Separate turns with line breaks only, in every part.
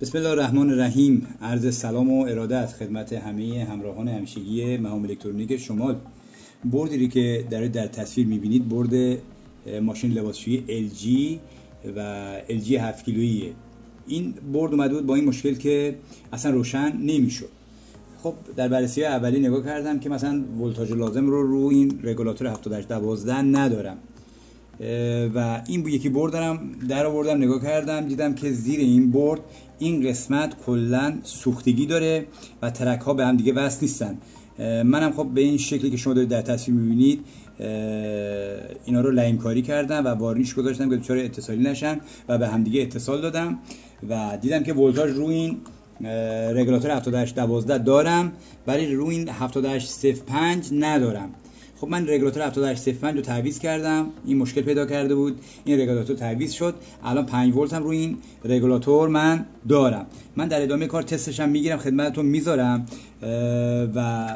بسم الله الرحمن الرحیم. عرض سلام و ارادت خدمت همه همراهان همیشگی مهام الکترونیک شمال. بردی که در تصویر میبینید برد ماشین لباسشویی LG و LG 7 کیلوییه. این برد اومده بود با این مشکل که اصلا روشن نمیشد. خب در بررسی اولی نگاه کردم که مثلا ولتاژ لازم رو این رگولاتور 7812 ندارم و این یکی برد دارم در آوردم نگاه کردم دیدم که زیر این برد این قسمت کلا سوختگی داره و ترک ها به هم دیگه وصل نیستن. منم خب به این شکلی که شما دارید در تصویر میبینید اینا رو لیم کاری کردم و وارنیش گذاشتم که دچار اتصالی نشن و به هم دیگه اتصال دادم و دیدم که ولتاژ رو این رگولاتور 7812 دارم ولی رو این 7805 ندارم. خب من رگولاتور 7805 رو تعویض کردم، این مشکل پیدا کرده بود، این رگولاتور تعویض شد، الان 5 ولت هم روی این رگولاتور من دارم. من در ادامه کار تستش هم میگیرم خدمتتون میذارم و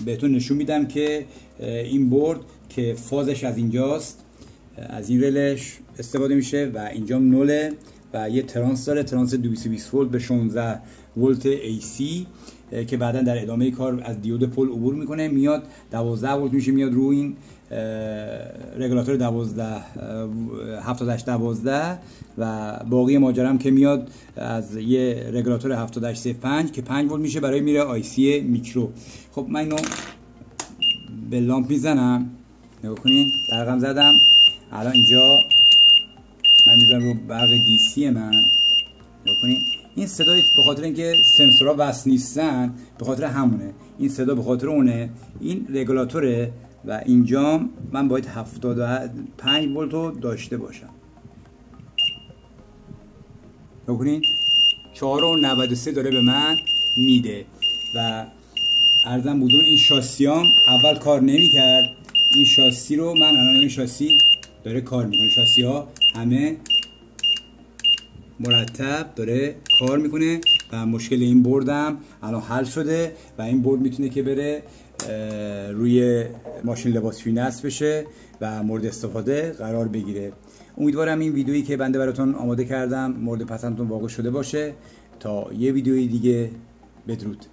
بهتون نشون میدم که این برد که فازش از اینجاست، از این رلش استفاده میشه و اینجا نوله و یه ترانس داره، ترانس 220 ولت به 16 ولت AC که بعدا در ادامه کار از دیود پل عبور میکنه، میاد 12 ولت میشه، میاد روی این رگولاتور 7812 و باقی ماجرا هم که میاد از یه رگولاتور 7805 که 5 ولت میشه برای میره آیسی میکرو. خب من اینو به لامپ میزنم، نگاه کنین برقم زدم، الان اینجا من میذارم رو برق DC من، نگاه کنین این صدا به خاطر اینکه سنسورها وصل نیستن به خاطر همونه، این صدا به خاطر اونه. این رگولاتوره و اینجا من باید 75 ولت رو داشته باشم. ببینید 4.93 داره به من میده و عرضم بودون این شاسیام اول کار نمیکرد. این شاسی رو من الان این شاسی داره کار میکنه، شاسی ها همه مرتب داره کار میکنه و مشکل این بردم الان حل شده و این برد میتونه که بره روی ماشین لباسشویی نصب بشه و مورد استفاده قرار بگیره. امیدوارم این ویدیویی که بنده براتون آماده کردم مورد پسندتون واقع شده باشه. تا یه ویدیوی دیگه، بدرود.